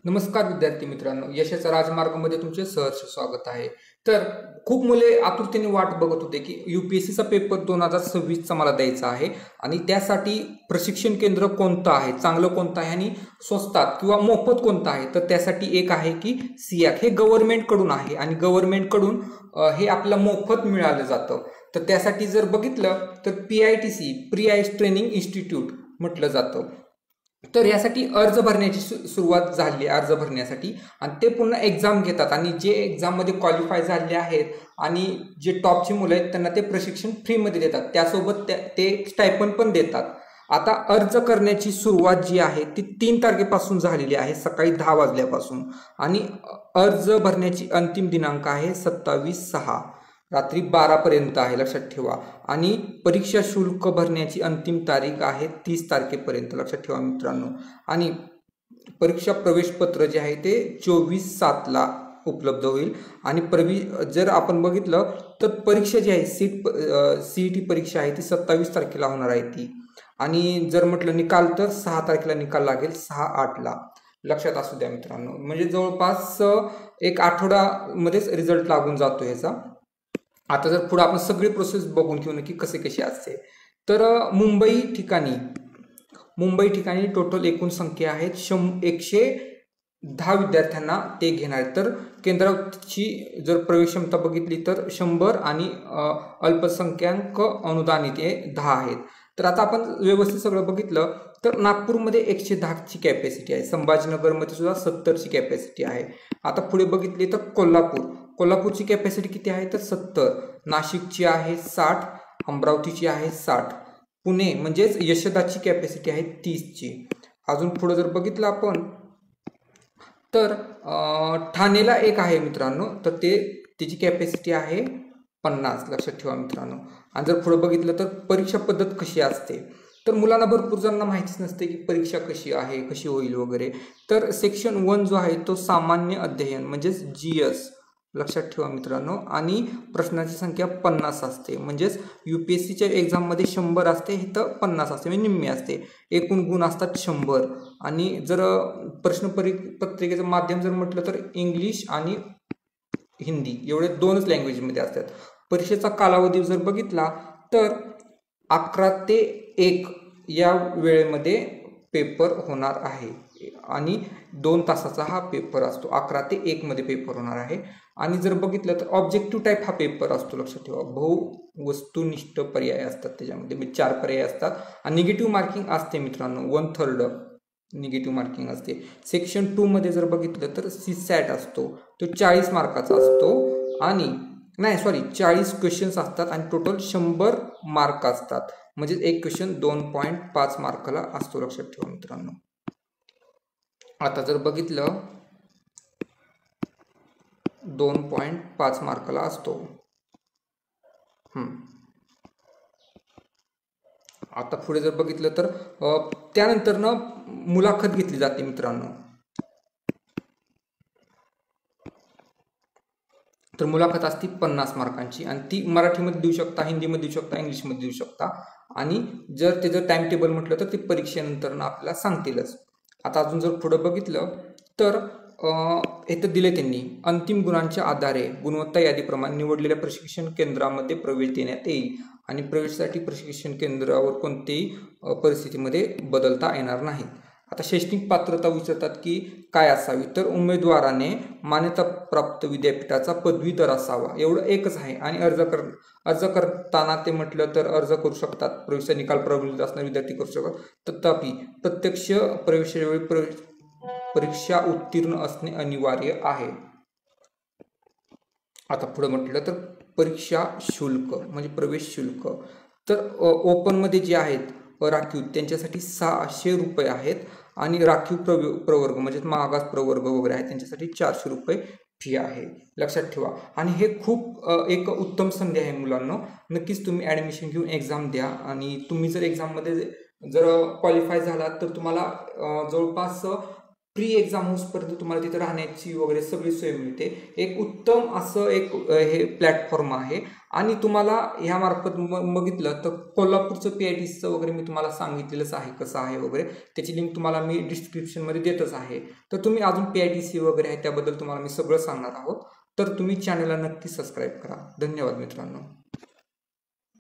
नमस्कार विद्यार्थी मित्रांनो, यशाचा राजमार्गामध्ये तुमचे सहर्ष स्वागत आहे। तर खूप मुले आतुरतेने वाट बघत होते की यूपीएससीचा पेपर 2026चा मला द्यायचा आहे आणि त्यासाठी प्रशिक्षण केंद्र कोणतं आहे, चांगलं कोणतं आहे आणि स्वस्तात किंवा मोफत कोणतं आहे। तर त्यासाठी एक आहे की सियाक, हे गव्हर्नमेंट कडून आहे आणि गव्हर्नमेंट कडून हे आपल्याला मोफत मिळालं जातं। तर त्यासाठी जर बघितलं तर PITC pre IS training institute म्हटलं जातं। तर यासाठी अर्ज भरण्याची सुरुवात झाली अर्ज भरण्यासाठी आणि ते पुन्हा एक्झाम घेतात आणि जे एक्झाममध्ये क्वालिफाय झाले आहेत आणि जे टॉपची मुलं आहेत त्यांना ते प्रशिक्षण फ्रीमध्ये देतात, त्यासोबत ते स्टायपंड पण देतात। आता अर्ज करण्याची सुरुवात जी आहे ती 3 तारखेपासून झालेली आहे, सकाळी 10 वाजल्यापासून आणि अर्ज भरण्याची अंतिम दिनांक आहे 27/6 रात्री 12 पर्यंत आहे, लक्षात ठेवा। आणि परीक्षा शुल्क भरण्याची अंतिम तारीख आहे 30 तारखेपर्यंत, लक्षात ठेवा मित्रांनो। आणि परीक्षा प्रवेश पत्र जे आहे ते 24/7 उपलब्ध होईल। आणि जर आपण बघितलं तर परीक्षा जी आहे सीईटी परीक्षा आहे ती 27 तारखेला होणार आहे ती। आणि जर म्हटलं निकाल तर 6 तारखेला निकाल लागेल, 6/8ला, लक्षात असू द्या मित्रांनो। म्हणजे जवळपास एक आठवड्यामध्येच रिझल्ट लागून जातो ह्याचा। आता जर पुढे आपण सगळी प्रोसेस बघून घेऊ नक्की कशी असते। तर मुंबई ठिकाणी टोटल एकूण संख्या आहे 110 विद्यार्थ्यांना ते घेणार। तर केंद्राची जर प्रवेश क्षमता बघितली तर 100 आणि अल्पसंख्याक अनुदानित हे 10 आहेत। तर आता आपण व्यवस्थित सगळं बघितलं तर नागपूरमध्ये 110ची कॅपॅसिटी आहे, संभाजीनगरमध्ये सुद्धा 70ची कॅपॅसिटी आहे। आता पुढे बघितली तर कोल्हापूरची कॅपॅसिटी किती आहे तर 70, नाशिकची आहे 60, अमरावतीची आहे 60, पुणे म्हणजेच यशदाची कॅपॅसिटी आहे 30ची। अजून पुढे जर बघितलं आपण तर ठाणेला एक आहे मित्रांनो, तर त्याची कॅपॅसिटी आहे 50, लक्षात ठेवा मित्रांनो। आणि जर पुढे बघितलं तर परीक्षा पद्धत कशी असते तर मुलांना भरपूर जणांना माहितीच नसते की परीक्षा कशी आहे, कशी होईल वगैरे। तर सेक्शन 1 जो आहे तो सामान्य अध्ययन म्हणजेच GS, लक्षात ठेवा मित्रांनो। आणि प्रश्नाची संख्या 50 असते, म्हणजेच यूपीएससीच्या एक्झाममध्ये 100 असते, हे तर 50 असते, म्हणजे निम्मी असते। एकूण गुण असतात 100। आणि जर पत्रिकेचं माध्यम जर म्हटलं तर इंग्लिश आणि हिंदी एवढे 2च लँग्वेजमध्ये असतात। परीक्षेचा कालावधी जर बघितला तर 11 ते 1 या वेळेमध्ये पेपर होणार आहे आणि 2 तासाचा हा पेपर असतो, 11 ते 1 मध्ये पेपर होणार आहे। आणि जर बघितलं तर ऑब्जेक्टिव्ह टाईप हा पेपर असतो, लक्षात ठेवा। बहुवस्तुनिष्ठ पर्याय असतात, त्याच्यामध्ये 4 पर्याय असतात आणि निगेटिव्ह मार्किंग असते मित्रांनो, 1/3 निगेटिव्ह मार्किंग असते। सेक्शन 2 मध्ये जर बघितलं तर CSAT असतो, तो 40 मार्काचा असतो आणि 40 क्वेश्चन्स असतात आणि टोटल 100 मार्क असतात, म्हणजे एक क्वेश्चन 2.5 मार्काला असतो, लक्षात ठेवा मित्रांनो। आता जर बघितलं 2.5 मार्काला असतो। आता पुढे जर बघितलं तर त्यानंतर मुलाखत घेतली जाते मित्रांनो। तर मुलाखत असती 50 मार्कांची आणि ती मराठीमध्ये देऊ शकता, हिंदीमध्ये देऊ शकता, इंग्लिशमध्ये देऊ शकता। आणि जर त्याचं टाइम टेबल म्हटलं तर ते परीक्षेनंतर आपल्याला सांगतीलच। आता अजून जर पुढे बघितलं तर इथं दिले त्यांनी अंतिम गुणांच्या आधारे गुणवत्ता यादीप्रमाणे निवडलेल्या प्रशिक्षण केंद्रामध्ये प्रवेश देण्यात येईल आणि प्रवेशासाठी प्रशिक्षण केंद्रावर कोणत्याही परिस्थितीमध्ये बदलता येणार नाही। आता शैक्षणिक पात्रता विचारतात की काय असावी, तर उमेदवाराने मान्यताप्राप्त विद्यापीठाचा पदवीधर असावा, एवढं एकच आहे। आणि अर्ज करताना ते म्हटलं तर अर्ज करू शकतात, प्रवेश निकाल प्रलंबित असणारे विद्यार्थी करू शकतात, तथापि प्रत्यक्ष प्रवेशाच्या वेळी परीक्षा उत्तीर्ण असणे अनिवार्य आहे। आता पुढे म्हटलं तर परीक्षा शुल्क म्हणजे प्रवेश शुल्क, तर ओपन मध्ये जे आहेत राखीव त्यांच्यासाठी 600 रुपये आहेत आणि राखीव प्रवर्ग म्हणजे मागास प्रवर्ग वगैरे आहेत त्यांच्यासाठी 400 रुपये फी आहे, लक्षात ठेवा। आणि हे खूप एक उत्तम संधी आहे मुलांना, नक्कीच तुम्ही ॲडमिशन घेऊन एक्झाम द्या। आणि तुम्ही जर एक्झाममध्ये जर क्वालिफाय झालात तर तुम्हाला जवळपास प्री एक्झाम होऊसपर्यंत तुम्हाला तिथे राहण्याची वगैरे सगळी सोय मिळते. एक उत्तम असं एक हे प्लॅटफॉर्म आहे. आणि तुम्हाला ह्यामार्फत बघितलं तर कोल्हापूरचं PITCचं वगैरे मी तुम्हाला सांगितलेलंच आहे कसं आहे वगैरे. त्याची लिंक तुम्हाला मी डिस्क्रिप्शनमध्ये देतच आहे. तर तुम्ही अजून PITC वगैरे आहे त्याबद्दल तुम्हाला मी सगळं सांगणार आहोत. तर तुम्ही चॅनलला नक्की सबस्क्राईब करा. धन्यवाद मित्रांनो.